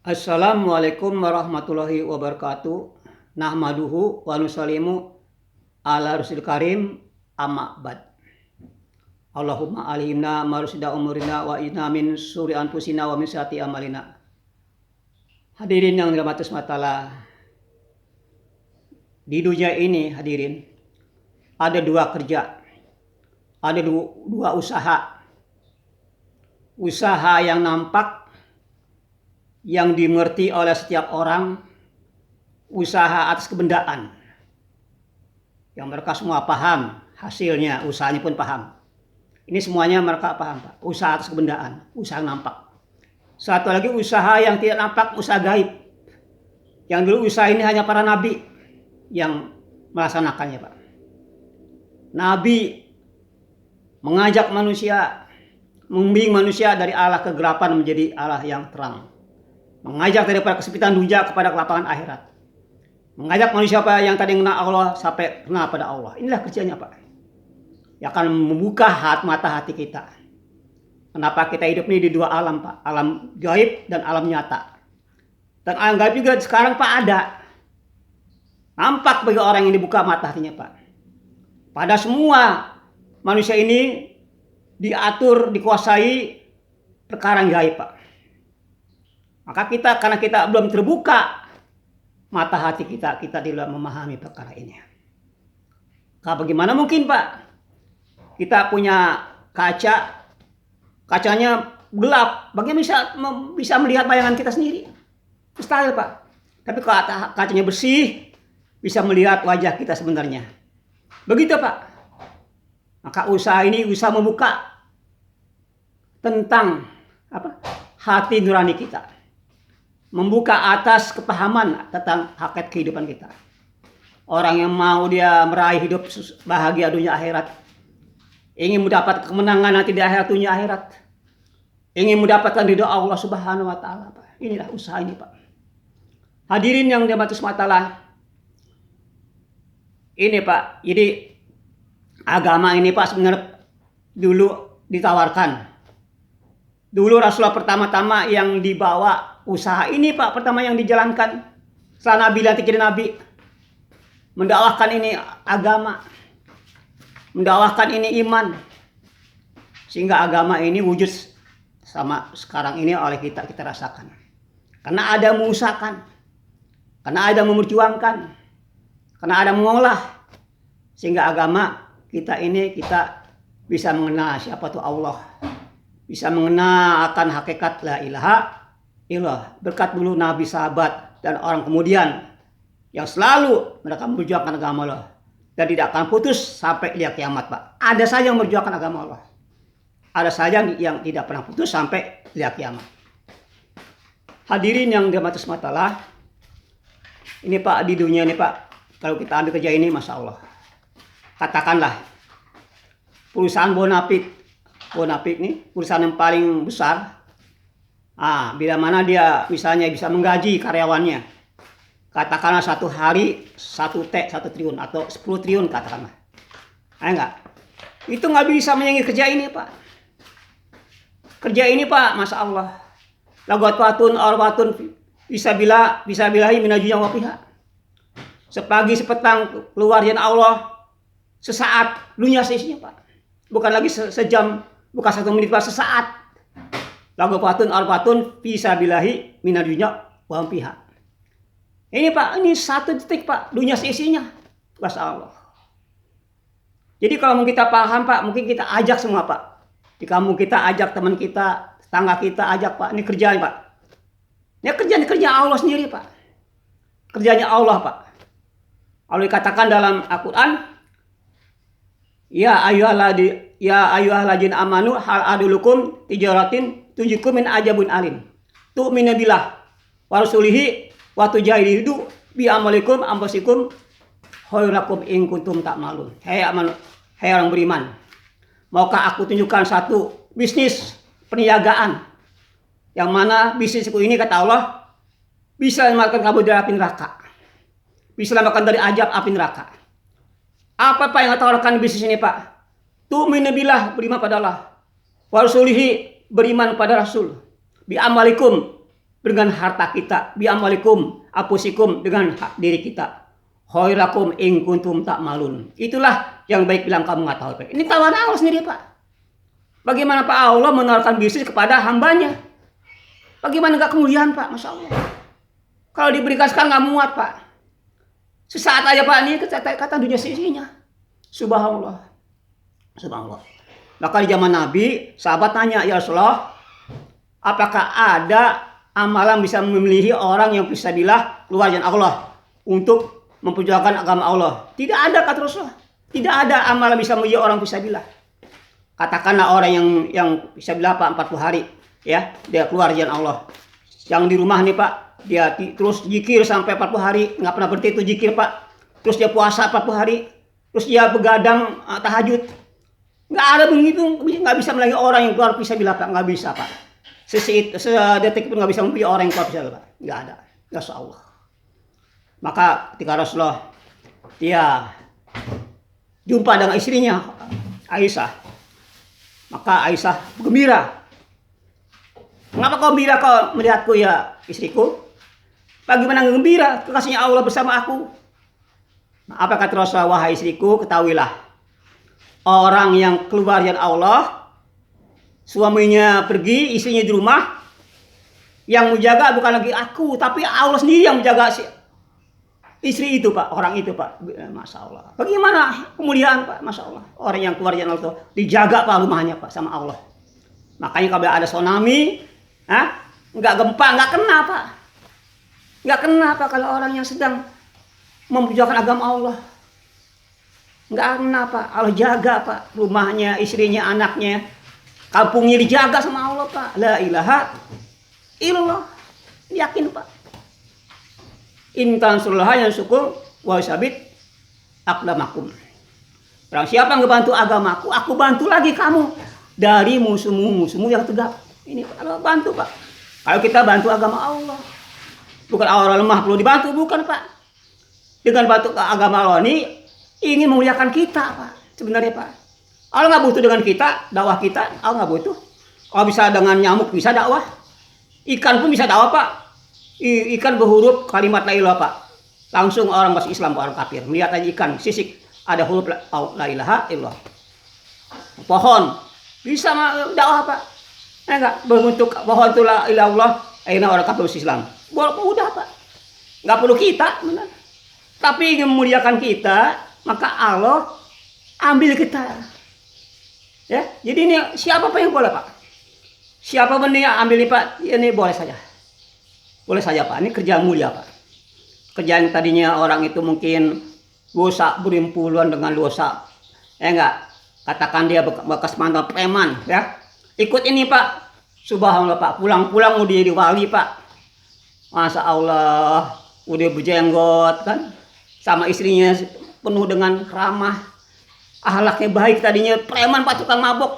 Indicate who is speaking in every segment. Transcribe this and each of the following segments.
Speaker 1: Assalamualaikum warahmatullahi wabarakatuh. Nahmaduhu wa nusallimu ala rasul karim amma ba'd. Allahumma alimna marusida umurina wa inna min suri anfusina wa min sayyiati amalina. Hadirin yang dirahmati Allah, di dunia ini hadirin ada dua kerja, ada dua usaha. Usaha yang nampak, yang dimengerti oleh setiap orang, usaha atas kebendaan. Yang mereka semua paham hasilnya, usahanya pun paham. Ini semuanya mereka paham, Pak. Usaha atas kebendaan, usaha nampak. Satu lagi usaha yang tidak nampak, usaha gaib. Yang dulu usaha ini hanya para nabi yang melaksanakannya, Pak. Nabi mengajak manusia, membimbing manusia dari arah kegelapan menjadi arah yang terang. Mengajak daripada kesempitan dunia kepada kelapangan akhirat. Mengajak manusia yang tadi mengenal Allah sampai kenal pada Allah. Inilah kerjanya, Pak. Yang akan membuka mata hati kita. Kenapa kita hidup ini di dua alam, Pak? Alam gaib dan alam nyata. Dan alam gaib juga sekarang, Pak, ada. Nampak bagi orang yang dibuka mata hatinya, Pak. Pada semua manusia ini diatur, dikuasai perkara gaib, Pak. Maka kita, karena kita belum terbuka mata hati kita, kita tidak memahami perkara ini. Nah, bagaimana mungkin, Pak? Kita punya kaca, kacanya gelap, bagaimana bisa melihat bayangan kita sendiri? Mustahil, Pak. Tapi kalau kacanya bersih, bisa melihat wajah kita sebenarnya. Begitu, Pak. Maka usaha ini usaha membuka tentang hati nurani kita. Membuka atas kepahaman tentang hakikat kehidupan kita. Orang yang mau dia meraih hidup bahagia dunia akhirat, ingin mendapat kemenangan nanti di akhirat dunia akhirat, ingin mendapatkan ridha Allah Subhanahu wa taala, Pak. Inilah usaha ini, Pak. Hadirin yang dirahmati Allah, ini, Pak. Jadi agama ini, Pak, sebenarnya dulu ditawarkan. Dulu Rasulullah pertama-tama yang dibawa usaha ini, Pak, pertama yang dijalankan setelah Nabi lantik jadi Nabi, mendakwahkan ini agama, mendakwahkan ini iman, sehingga agama ini wujud sama sekarang ini oleh kita rasakan. Karena ada mengusahakan, karena ada memperjuangkan, karena ada mengolah, sehingga agama kita ini kita bisa mengenal siapa itu Allah, bisa mengenal akan hakikat la ilaha illallah. Berkat dulu Nabi, sahabat, dan orang kemudian yang selalu mereka memperjuangkan agama Allah dan tidak akan putus sampai lihat kiamat, Pak. Ada saja yang memperjuangkan agama Allah, ada saja yang tidak pernah putus sampai lihat kiamat. Hadirin yang dirahmati Allah, ini, Pak, di dunia ini, Pak, kalau kita ambil kerja ini, masya Allah, katakanlah perusahaan Bonafit ini perusahaan yang paling besar. Bila mana dia misalnya bisa menggaji karyawannya, katakanlah satu hari 1 triliun atau 10 triliun katakanlah. Enggak. Itu nggak bisa menyaingi kerja ini, Pak. Kerja ini, Pak, masya Allah. Lagatwatun arwatun bisa bilahi minajunya wapiha. Sepagi sepetang keluar dari Allah, sesaat dunia seisinya, Pak. Bukan lagi sejam, bukan 1 menit, Pak, sesaat. Lagatwatun arwatun bisa bilahi minajunya wapiha. Ini, Pak, ini 1 detik, Pak, dunia seisinya. Masya Allah. Jadi kalau mau kita paham, Pak, mungkin kita ajak semua, Pak. Di kampung kita ajak teman kita, tetangga kita ajak, Pak. Ini kerjaan, Pak. Ini kerja Allah sendiri, Pak. Kerjanya Allah, Pak. Allah dikatakan dalam Al-Quran, ya ayyuhalladzina amanu hal adulukum tijaratin tunjikum min ajabun alim. Tu'minu billah wa rasulihi wa tujahidu bi amalikum anfusikum khairakum in kuntum ta'malun. Hai orang beriman, maukah aku tunjukkan satu bisnis perniagaan yang mana bisnisku ini, kata Allah, bisa menyelamatkan kamu dari api neraka, bisa menyelamatkan dari azab api neraka. Apa, Pak, yang ditawarkan bisnis ini, Pak? Tu'minu billah, beriman pada Allah, wa rasulihi, beriman pada Rasul, bi amalikum, dengan harta kita, bi amwalikum, apusikum, dengan hak diri kita. Khairakum in kuntum ta'malun. Itulah yang baik bilang kamu nggak tahu. Ini tawaran Allah sendiri, Pak. Bagaimana Pak Allah menawarkan bisnis kepada hambanya? Bagaimana nggak kemuliaan, Pak? Masya Allah. Kalau diberikan sekarang nggak muat, Pak. Sesaat aja, Pak, ini kata dunia sisinya. Subhanallah. Subhanallah. Maka di zaman Nabi, sahabat tanya, ya Rasulullah, apakah ada amalan bisa memilih orang yang fisabilillah keluar jalan Allah untuk memperjuangkan agama Allah? Tidak ada, kata Rasulullah. Tidak ada amalan bisa memilih orang fisabilillah. Katakanlah orang yang fisabilillah Pak 40 hari, ya, dia keluar jalan Allah. Yang di rumah nih Pak, dia terus zikir sampai 40 hari, nggak pernah berhenti itu zikir Pak. Terus dia puasa 40 hari, terus dia begadang tahajud. Nggak ada begitu, nggak bisa melalui orang yang keluar fisabilillah Pak, nggak bisa Pak. Sedetik pun nggak bisa memilih orang yang keluar fisabilillah Pak, nggak ada. Insya Allah. Maka ketika Rasulullah dia jumpa dengan istrinya Aisyah, maka Aisyah gembira. Mengapa kau gembira kau melihatku ya istriku? Bagaimana gembira kekasihnya Allah bersama aku? Apa kata Rasulullah? Wahai istriku, ketahuilah, orang yang keluar jalan Allah, suaminya pergi, istrinya di rumah, yang menjaga bukan lagi aku, tapi Allah sendiri yang menjaga istri itu Pak, orang itu Pak. Masya Allah. Bagaimana kemuliaan Pak? Masya Allah. Orang yang keluar jalan Allah dijaga Pak rumahnya Pak sama Allah. Makanya kalau ada tsunami, nggak gempa, nggak kena Pak. Nggak kena Pak kalau orang yang sedang memperjuangkan agama Allah. Nggak kena Pak. Allah jaga Pak rumahnya, istrinya, anaknya. Kampungnya dijaga sama Allah Pak. La ilaha illallah. Yakin Pak. Intan surlah yang syukur wa sabit aqdamakum. Barang siapa yang ngebantu agamaku, aku bantu lagi kamu dari musuh-musuhmu yang tegak. Ini Pak, bantu Pak. Kalau kita bantu agama Allah, bukan orang lemah perlu dibantu, bukan Pak. Dengan bantu agama Allah ini ingin memuliakan kita Pak. Sebenarnya Pak, Allah nggak butuh dengan kita, dakwah kita, Allah nggak butuh. Kalau bisa dengan nyamuk bisa dakwah, ikan pun bisa dakwah Pak. Ikan berhuruf kalimat la ilaha Pak. Langsung orang masuk Islam, orang kafir. Melihat aja ikan sisik ada huruf la ilaha illallah. Pohon bisa dakwah Pak. Enggak berbentuk pohon itu la ilaha illallah, akhirnya orang kafir masuk Islam. Udah Pak. Enggak perlu kita, benar. Tapi ingin memuliakan kita, maka Allah ambil kita. Ya, jadi ini siapa Pak yang boleh Pak? Siapa pun yang ambil ini Pak, ini boleh saja. Boleh saja Pak, ini kerja mulia Pak. Kerja yang tadinya orang itu mungkin dosa berimpulan dengan dosa. Enggak, katakan dia bekas mantan preman ya. Ikut ini Pak, subhanallah Pak, pulang-pulang udah jadi wali Pak. Masya Allah, udah berjenggot kan. Sama istrinya penuh dengan ramah. Ahlaknya baik, tadinya preman Pak, tukang mabok.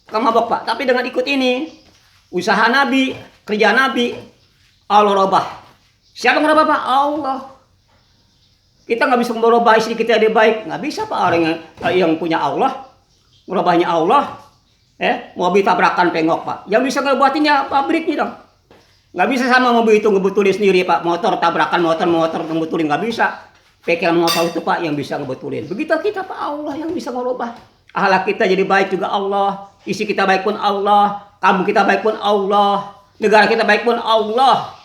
Speaker 1: Tukang mabok Pak, tapi dengan ikut ini, usaha Nabi, kerja Nabi, Allah robah. Siapa yang merubah Pak? Allah. Kita nggak bisa merubah istri kita dia baik, nggak bisa Pak. Orang yang punya Allah, merubahnya Allah. Mobil tabrakan pengok Pak. Yang bisa ngebuatinnya pabriknya dong. Nggak bisa sama mobil itu ngebetulin sendiri Pak. Motor tabrakan motor ngebetulin nggak bisa. Bengkel motor itu Pak yang bisa ngebetulin. Begitu kita Pak, Allah yang bisa merubah. Akhlak kita jadi baik juga Allah. Isi kita baik pun Allah. Kamu kita baik pun Allah. Negara kita baik pun Allah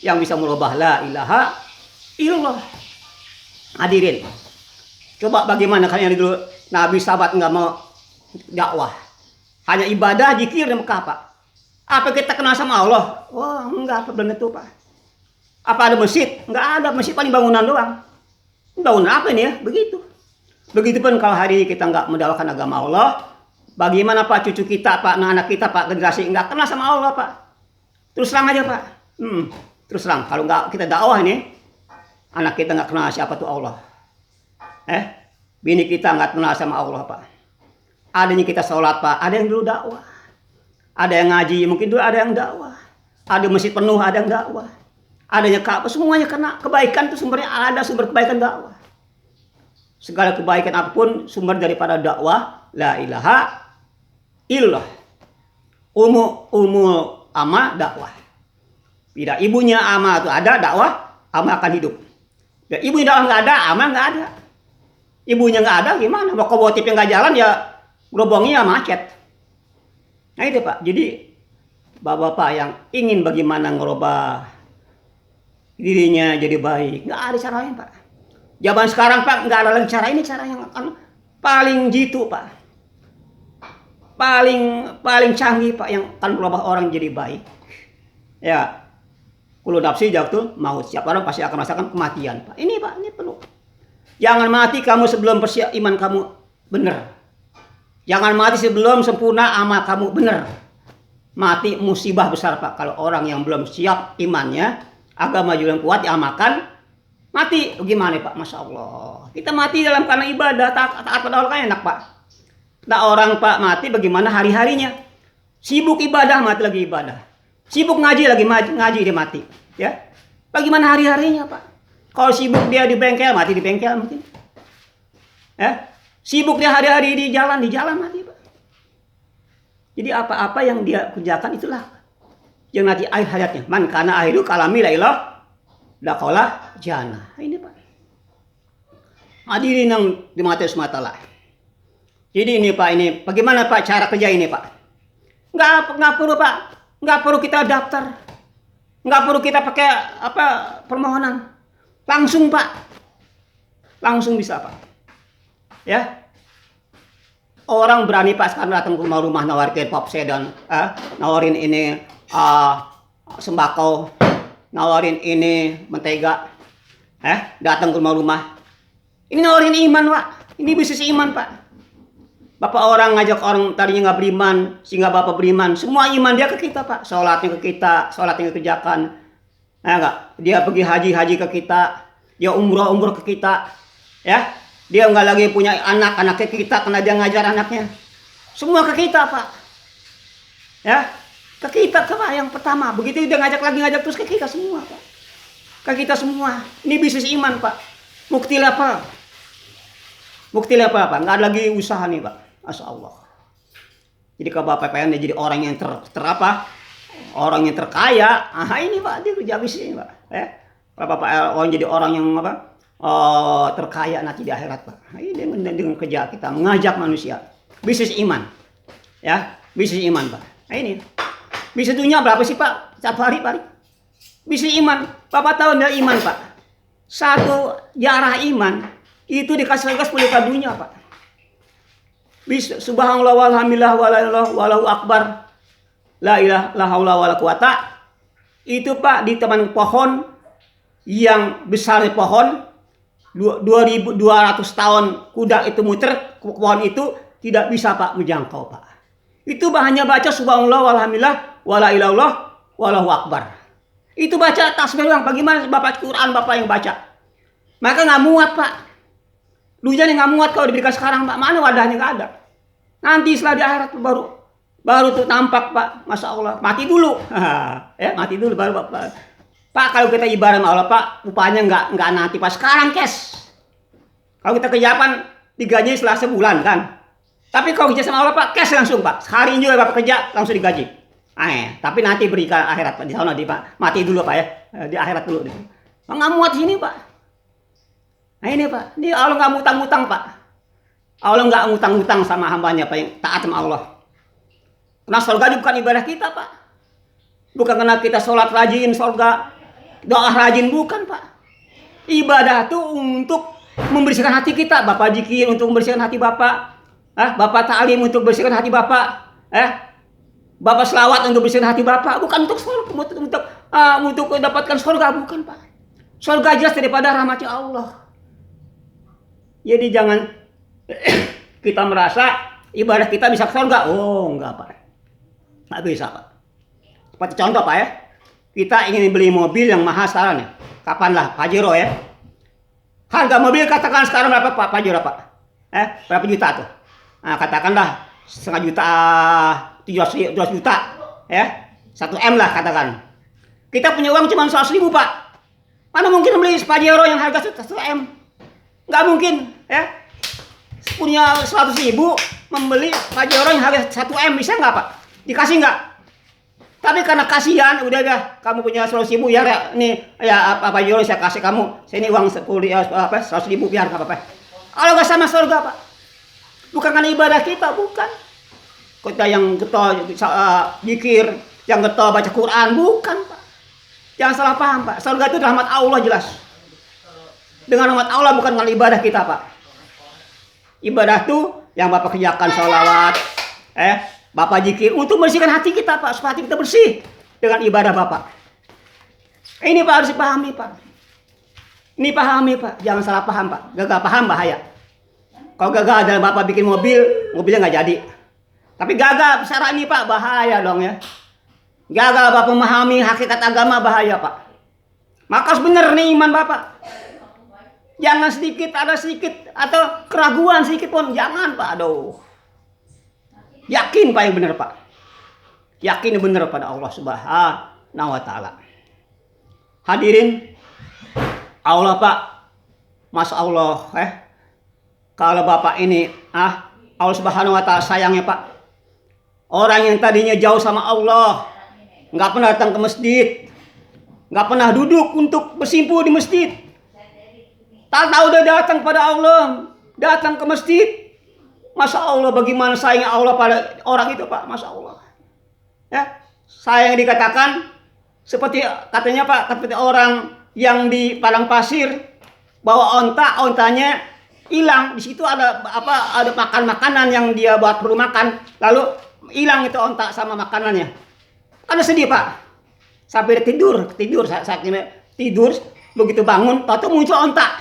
Speaker 1: yang bisa merubah la ilaha illallah. Hadirin, coba bagaimana kalian dulu Nabi sahabat nggak mau dakwah, hanya ibadah, zikir dan Mekah Pak. Apa kita kenal sama Allah? Wah enggak, apa benar itu Pak? Apa ada masjid? Enggak ada, masjid paling bangunan doang. Bangunan apa ini ya? Begitu. Begitupun kalau hari ini kita nggak mendakwakan agama Allah, bagaimana Pak cucu kita Pak, anak kita Pak, generasi nggak kenal sama Allah Pak. Terus terang aja Pak. Terus terang. Kalau nggak kita dakwah ini, anak kita nggak kenal siapa tuh Allah. Bini kita nggak kenal sama Allah Pak. Adanya kita sholat Pak, ada yang dulu dakwah. Ada yang ngaji, mungkin dulu ada yang dakwah. Ada masjid penuh, ada yang dakwah. Adanya Ka'bah, semuanya karena kebaikan itu sumbernya ada sumber kebaikan dakwah. Segala kebaikan apapun sumber daripada dakwah la ilaha illallah. Umul ama dakwah. Tidak, ibunya amal itu ada, dakwah, amal akan hidup. Ya, ibunya dakwah nggak ada, amal nggak ada. Ibunya nggak ada, gimana? Mau kobotipnya nggak jalan, ya gerobongnya macet. Nah itu Pak, jadi bapak-bapak yang ingin bagaimana ngerubah dirinya jadi baik, nggak ada cara lain Pak. Zaman sekarang Pak, nggak ada lagi cara ini, cara yang akan paling jitu Pak. Paling canggih Pak, yang akan merubah orang jadi baik. Ya, kullu nafsi jatuh maut. Setiap orang pasti akan merasakan kematian Pak. Ini Pak, ini perlu. Jangan mati kamu sebelum persiap iman kamu benar. Jangan mati sebelum sempurna amal kamu benar. Mati musibah besar Pak. Kalau orang yang belum siap imannya, agama juga yang kuat diamalkan, mati. Gimana Pak? Masya Allah. Kita mati dalam karena ibadah, taat pada Allah kan enak Pak. Nah orang Pak mati bagaimana hari-harinya? Sibuk ibadah, mati lagi ibadah. Sibuk ngaji, lagi ngaji, dia mati. Ya, bagaimana hari-harinya Pak? Kalau sibuk dia di bengkel, mati di bengkel mati. Ya, sibuk dia hari-hari di jalan mati Pak. Jadi apa-apa yang dia kerjakan itulah yang nanti akhir hayatnya. Man kana akhiru kalami la ilah dakhala jannah. Ini Pak. Hadirin yang dimati semata lah. Jadi ini Pak, ini bagaimana Pak cara kerja ini Pak? Nggak perlu Pak, nggak perlu kita daftar, nggak perlu kita pakai permohonan, langsung Pak, langsung bisa Pak. Ya, orang berani Pak sekarang datang ke rumah nawarin popse dan nawarin ini sembako, nawarin ini mentega, datang ke rumah. Ini nawarin iman Pak, ini bisnis iman Pak. Bapak orang ngajak orang tadinya nggak beriman, sehingga Bapak beriman. Semua iman dia ke kita Pak. Sholatnya ke kita, sholatnya kerjakan. Enggak, dia pergi haji ke kita, dia umroh ke kita, ya. Dia nggak lagi punya anaknya kita, karena dia ngajar anaknya. Semua ke kita Pak, ya. Ke kita Pak yang pertama. Begitu dia ngajak terus ke kita semua Pak. Ke kita semua. Ini bisnis iman Pak. Bukti apa? Pak? Nggak ada lagi usaha nih Pak. Masya Allah. Jadi kalau Bapak pengen jadi orang yang orang yang terkaya, ini Pak, dia kerja bisnis ini Pak. Kalau Bapak orang jadi orang yang terkaya nanti di akhirat Pak. Ini dengan kerja kita mengajak manusia. Bisnis iman, ya, bisnis iman Pak. Ini bisnis dunia berapa sih Pak? Setiap hari Pak. Bisnis iman, Bapak tahu nggak iman Pak? Satu jarah iman itu dikasih harga 10 juta dunia Pak. Subhanallah walhamdulillah walahu akbar la ilaha wala quwata. Itu Pak di taman pohon yang besar pohon 2200 tahun kuda itu muter ke pohon itu tidak bisa Pak menjangkau Pak. Itu hanya baca subhanallah walhamdulillah wala ilaha walahu akbar. Itu baca tasbih doang. Bagaimana Bapak Quran Bapak yang baca? Maka nggak muat Pak. Dulunya nggak muat kalau diberikan sekarang Pak. Mana wadahnya nggak ada. Nanti setelah di akhirat baru tuh nampak Pak. Masya Allah. Mati dulu. Ya mati dulu baru Pak. Pak kalau kita ibadah sama Allah Pak, upahnya nggak nanti Pak. Sekarang cash. Kalau kita kerjaan digaji setelah sebulan kan. Tapi kalau kerja sama Allah Pak, cash langsung Pak. Sehari ini juga Bapak kerja langsung digaji. Tapi nanti berikan akhirat Pak. Di sana di Pak. Mati dulu Pak ya. Di akhirat dulu. Nggak muat sini Pak. Nah ini Pak, ini Allah nggak ngutang-ngutang Pak. Allah nggak ngutang-ngutang sama hambanya Pak yang taat sama Allah. Karena surga bukan ibadah kita Pak. Bukan karena kita sholat rajin surga, doa rajin, bukan Pak. Ibadah itu untuk membersihkan hati kita. Bapak zikir untuk membersihkan hati Bapak. Bapak ta'lim untuk membersihkan hati Bapak. Bapak selawat untuk membersihkan hati Bapak. Bukan untuk mendapatkan surga, bukan Pak. Surga jelas daripada rahmatnya Allah. Jadi jangan kita merasa ibadah kita bisa ke surga. Oh enggak Pak. Nggak bisa Pak. Seperti contoh Pak ya. Kita ingin beli mobil yang mahal sekarang ya. Kapan lah Pajero ya. Harga mobil katakan sekarang berapa Pak Pajero Pak? Berapa juta tuh? Nah, katakanlah setengah juta, 700 juta ya. 1 M lah katakan. Kita punya uang cuma 100.000 Pak. Mana mungkin beli Pajero yang harga 1 M? Nggak mungkin ya. Punya 100.000 membeli Pajero yang harga 1 M bisa nggak Pak? Dikasih nggak? Tapi karena kasihan, udah dah, kamu punya 100.000 ya, nih ya apa Yul saya kasih kamu, sini uang 10 ya, 100.000 biar nggak apa-apa. Kalau nggak sama surga Pak, bukan karena ibadah kita, bukan. Kita yang getol zikir, yang getol baca Quran, bukan Pak. Jangan salah paham Pak, surga itu rahmat Allah jelas. Dengan rahmat Allah bukan dengan ibadah kita Pak. Ibadah tuh yang Bapak kerjakan sholawat, Bapak zikir untuk membersihkan hati kita Pak, supaya hati kita bersih dengan ibadah Bapak. Ini Pak harus dipahami Pak. Ini pahami Pak, jangan salah paham Pak. Gagal paham bahaya. Kalau gagal dalam Bapak bikin mobil, mobilnya nggak jadi. Tapi gagal secara ini Pak, bahaya dong ya. Gagal Bapak memahami hakikat agama, bahaya Pak. Maka benar nih iman Bapak. Jangan sedikit ada sedikit atau keraguan sedikit pun, jangan Pak. Aduh. Yakin Pak yang benar Pak. Yakin yang benar pada Allah Subhanahu wa taala. Hadirin Allah Pak. Masya Allah kalau Bapak ini Allah Subhanahu wa taala sayangnya Pak. Orang yang tadinya jauh sama Allah, nggak pernah datang ke masjid, nggak pernah duduk untuk bersimpuh di masjid. Tak tahu udah datang pada Allah, datang ke masjid. Masya Allah, bagaimana sayangnya Allah pada orang itu Pak, Masya Allah. Ya, sayang dikatakan seperti katanya Pak, seperti orang yang di padang pasir bawa ontanya hilang. Di situ ada ada makanan yang dia buat perlu makan, lalu hilang itu onta sama makanannya. Karena sedih Pak. Sampai tidur saatnya tidur, begitu bangun, tahu muncul onta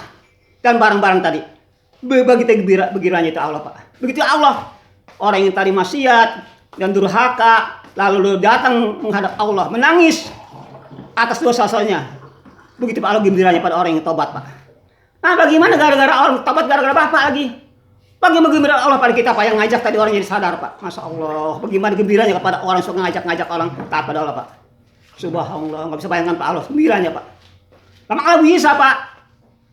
Speaker 1: dan barang-barang tadi. Begitu begiranya itu Allah Pak. Begitu Allah, orang yang tadi maksiat dan durhaka, lalu datang menghadap Allah, menangis atas dosa-dosanya. Begitu Pak Allah gembiranya pada orang yang tobat Pak. Nah bagaimana gara-gara orang tobat, gara-gara Bapak lagi? Bagaimana gembira Allah pada kita Pak, yang ngajak tadi orang jadi sadar Pak. Masya Allah, bagaimana gembiranya kepada orang yang suka ngajak orang taat pada Allah Pak. Subhanallah, nggak bisa bayangkan Pak Allah gembiranya Pak. Lama kalau bisa Pak,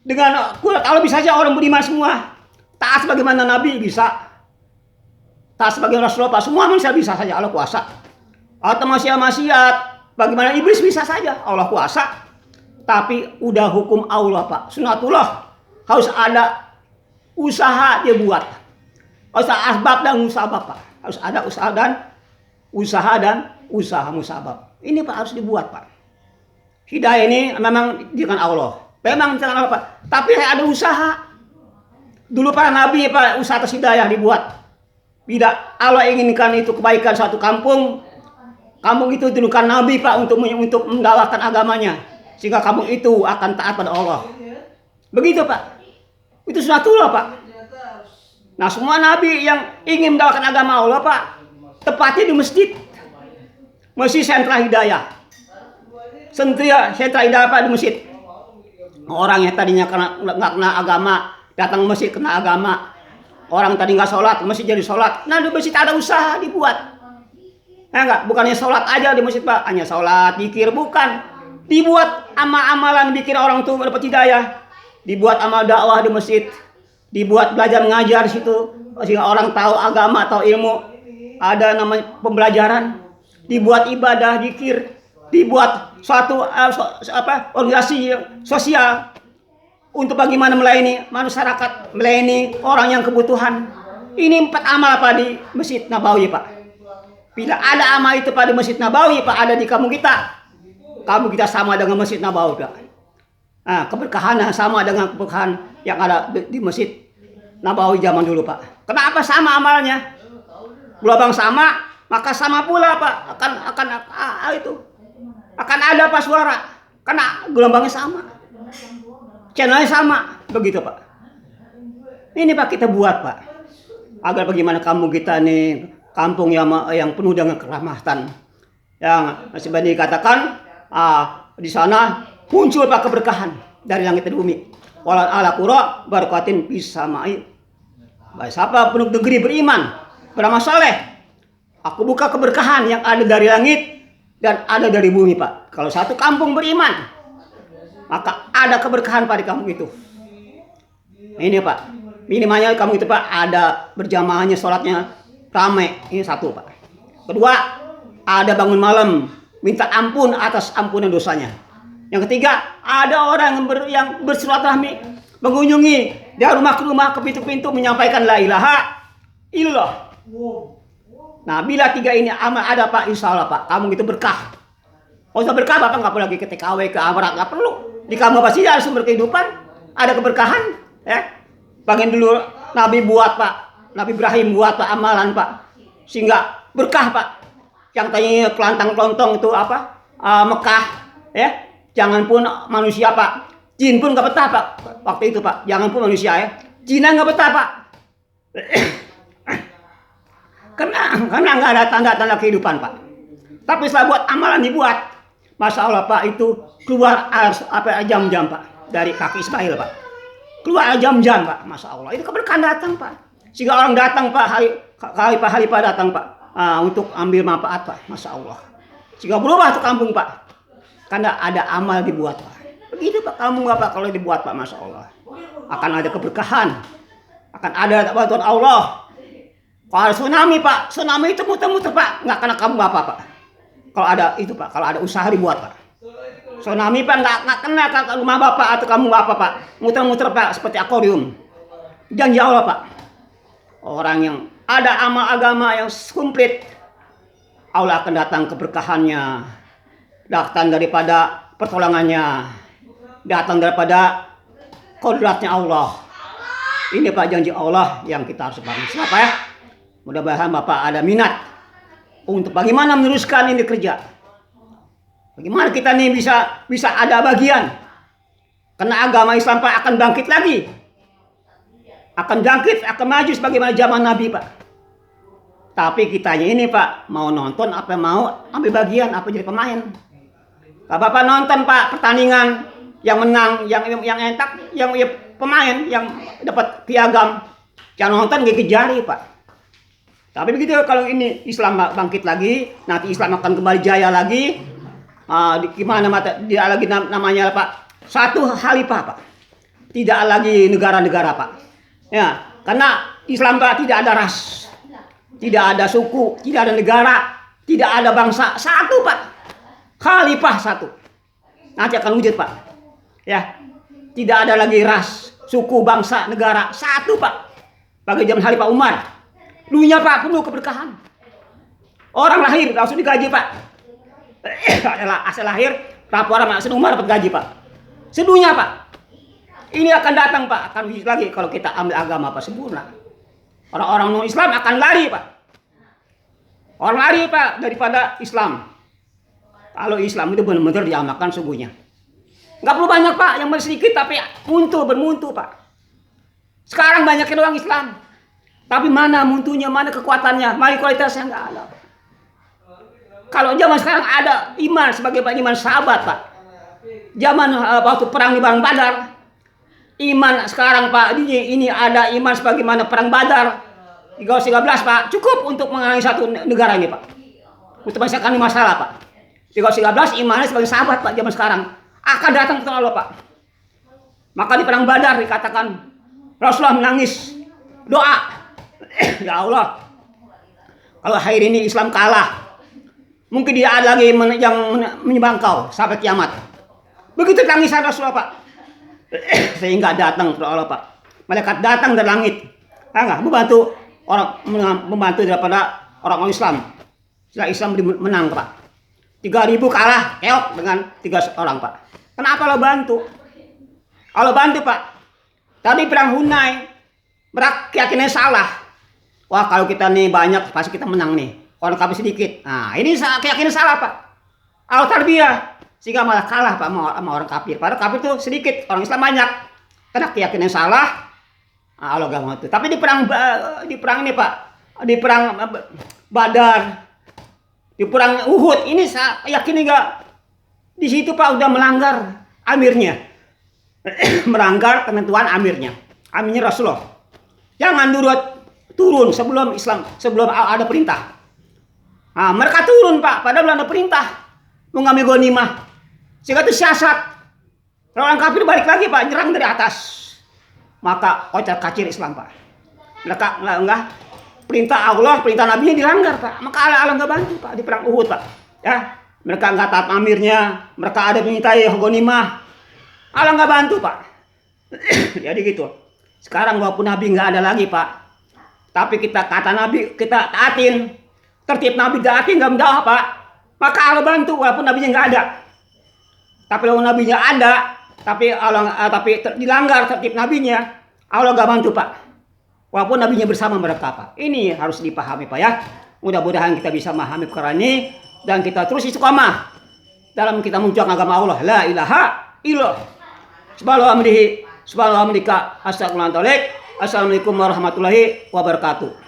Speaker 1: dengan kuat Allah bisa saja orang beriman semua. Taat sebagaimana Nabi bisa. Taat sebagai Rasulullah Pak. Semua manusia bisa saja, Allah kuasa. Atau maksiat, bagaimana iblis bisa saja, Allah kuasa. Tapi udah hukum Allah Pak. Sunatullah. Harus ada usaha dia buat. Harus ada asbab dan musabab Pak. Harus ada usaha musabab. Ini Pak harus dibuat Pak. Hidayah ini memang dengan Allah. Memang dengan Allah Pak. Tapi ada usaha. Dulu para nabi Pak, usaha atas hidayah dibuat. Bila Allah inginkan itu kebaikan suatu kampung itu dulukan nabi Pak untuk mendakwakan agamanya, sehingga kampung itu akan taat pada Allah. Begitu Pak. Itu sunatullah Pak. Nah semua nabi yang ingin mendakwakan agama Allah Pak, tepatnya di masjid. Masjid sentra hidayah. Sentra hidayah Pak di masjid. Orang yang tadinya nggak kena agama, datang masjid kena agama. Orang tadi nggak sholat, masjid jadi sholat. Nah di masjid ada usaha dibuat. Enggak, bukannya sholat aja di masjid Pak, hanya sholat, zikir, bukan. Dibuat amalan bikin orang tuh dapat hidayah. Dibuat amal dakwah di masjid. Dibuat belajar mengajar di situ, sehingga orang tahu agama, tahu ilmu. Ada namanya pembelajaran. Dibuat ibadah, zikir. Dibuat suatu organisasi sosial. Untuk bagaimana melayani masyarakat, melayani orang yang kebutuhan. Ini 4 amal Pak di Masjid Nabawi Pak. Bila ada amal itu Pak di Masjid Nabawi Pak, ada di kampung kita. Kampung kita sama dengan Masjid Nabawi Pak. Nah, keberkahan sama dengan keberkahan yang ada di Masjid Nabawi zaman dulu Pak. Kenapa sama amalnya? Gelombang sama, maka sama pula Pak. Akan ada Pak suara. Karena gelombangnya sama. Channelnya sama, begitu Pak. Ini Pak kita buat Pak, agar bagaimana kampung kita nih, kampung yang penuh dengan kerahmatan, yang masih banyak dikatakan di sana muncul Pak keberkahan dari langit dan bumi. Walau ala qura barakatin bisa mai. Baik siapa penduduk negeri beriman, beramal saleh, aku buka keberkahan yang ada dari langit dan ada dari bumi Pak. Kalau satu kampung beriman, maka ada keberkahan pada kampung itu. Ini Pak, minimalnya kampung itu Pak ada berjamaahnya, sholatnya ramai. Ini satu Pak. Kedua, ada bangun malam minta ampun atas ampunan dosanya. Yang ketiga, ada orang yang bersilaturahmi, mengunjungi dari rumah ke rumah, ke pintu-pintu menyampaikan la ilaha illallah. Nah, bila tiga ini amal ada Pak, insya Allah Pak, kamu itu berkah. Kalau sudah berkah Bapak nggak perlu lagi ke TKW, ke Amrak, nggak perlu. Di kamu pasti ada sumber kehidupan, ada keberkahan. Ya, bagian dulu Nabi buat Pak, Nabi Ibrahim buat Pak amalan Pak, sehingga berkah Pak. Yang tanya kelantang-kelontong itu apa? Mekah, ya. Jangan pun manusia Pak, jin pun nggak betah Pak. Waktu itu Pak, jangan pun manusia ya, jin nggak betah Pak. Karena nggak ada tanda-tanda kehidupan Pak. Tapi setelah buat amalan dibuat, Masya Allah Pak, itu keluar jam-jam Pak dari kaki Ismail Pak. Keluar jam-jam Pak, Masya Allah. Itu keberkahan datang Pak. Sehingga orang datang Pak, Halifah datang Pak, untuk ambil manfaat Pak, Masya Allah. Sehingga berubah tuh kampung Pak. Karena ada amal dibuat Pak. Begitu Pak, kamu nggak Pak kalau dibuat Pak, Masya Allah. Akan ada keberkahan. Akan ada bantuan Allah. Kalau ada tsunami Pak, tsunami itu muter-muter Pak. Nggak kena kamu apa Pak. Kalau ada itu Pak, kalau ada usaha dibuat Pak. Tsunami Pak nggak kena ke rumah Bapak atau kamu apa Pak. Muter-muter Pak seperti akuarium. Janji Allah Pak. Orang yang ada amal agama yang komplit, Allah akan datang keberkahannya, datang daripada pertolongannya, datang daripada kodratnya Allah. Ini Pak janji Allah yang kita harus pahami. Siapa ya? Mudah-mudahan Bapak ada minat untuk bagaimana meneruskan ini kerja. Bagaimana kita nih bisa ada bagian. Karena agama Islam Pak akan bangkit lagi. Akan bangkit, akan maju sebagaimana zaman Nabi Pak. Tapi kitanya ini Pak, mau nonton apa mau ambil bagian, apa jadi pemain. Kalau Bapak nonton Pak pertandingan yang menang, yang entak, yang pemain yang dapat piagam, jangan nonton gigit jari Pak. Tapi begitu kalau ini Islam bangkit lagi, nanti Islam akan kembali jaya lagi. Gimana dia lagi namanya Pak? Satu khalifah Pak. Tidak lagi negara-negara Pak. Ya, karena Islam Pak tidak ada ras, tidak ada suku, tidak ada negara, tidak ada bangsa. Satu Pak. Khalifah satu. Nanti akan wujud Pak. Ya, tidak ada lagi ras, suku, bangsa, negara. Satu Pak. Bagi zaman Khalifah Umar. Dunia Pak penuh keberkahan. Orang lahir langsung digaji Pak. Asal lahir laporan Maksud Umar dapat gaji Pak. Sedunia Pak. Ini akan datang Pak, akan wujud lagi kalau kita ambil agama Pak sempurna. Orang-orang non Islam akan lari Pak. Orang lari Pak daripada Islam. Kalau Islam itu benar-benar diamalkan sungguhnya. Nggak perlu banyak Pak, yang sedikit tapi bermuntu Pak. Sekarang banyak orang Islam. Tapi mana muntunya, mana kekuatannya, mana kualitasnya nggak ada. Kalau zaman sekarang ada iman sebagai iman sahabat Pak. Zaman waktu perang di Perang Badar, iman sekarang Pak ini ada iman sebagaimana Perang Badar 13 Pak, cukup untuk mengalami satu negara ini Pak. Untuk menyelesaikan masalah Pak. 13 imannya sebagai sahabat Pak zaman sekarang akan datang ke Allah Pak. Maka di Perang Badar dikatakan Rasulullah menangis doa. Ya Allah, kalau hari ini Islam kalah, mungkin tidak ada lagi yang menyembah Engkau sampai kiamat. Begitu tangisan Rasulullah Pak. Sehingga datang ke Allah Pak. Malaikat datang dari langit. Membantu daripada orang Islam. Setelah Islam menang Pak. 3.000 kalah keok dengan 3 orang Pak. Kenapa Allah bantu? Allah bantu Pak. Tadi perang Hunai, keyakinan salah. Wah kalau kita nih banyak pasti kita menang nih. Kalau kami sedikit. Nah ini keyakinan salah Pak. Al-Tarbiyah. Sehingga malah kalah Pak sama orang kafir. Padahal kafir itu sedikit, orang Islam banyak. Karena keyakinan salah. Allah gak mau itu. Tapi di perang ini Pak. Di perang Badar. Di perang Uhud. Ini saya yakin enggak. Di situ Pak udah melanggar amirnya. Melanggar ketentuan amirnya. Amirnya Rasulullah. Jangan turun sebelum ada perintah. Nah, mereka turun Pak, padahal belum ada perintah mengambil ghanimah. Sehingga itu siasat. Orang kafir balik lagi Pak, nyerang dari atas. Maka kocar kacir Islam Pak. Mereka enggak perintah Allah, perintah Nabi-nya dilanggar Pak. Maka Allah enggak bantu Pak di perang Uhud Pak. Ya, mereka nggak taat amirnya, mereka ada mencintai ghanimah. Allah nggak bantu Pak. Jadi gitu. Sekarang walaupun Nabi nggak ada lagi Pak, tapi kita kata Nabi kita taatin, tertib Nabi taatin nggak mudah Pak. Maka Allah bantu walaupun Nabinya nggak ada. Tapi kalau Nabinya ada, tapi dilanggar tertib Nabinya, Allah nggak bantu Pak. Walaupun Nabinya bersama mereka Pak. Ini harus dipahami Pak ya. Mudah-mudahan kita bisa memahami perkara ini dan kita terus istiqomah dalam kita memperjuangkan agama Allah. La ilaha illallah. Subhanallah hamdihi, subhanallah hamdika, astagfirullahaladzim. Assalamualaikum warahmatullahi wabarakatuh.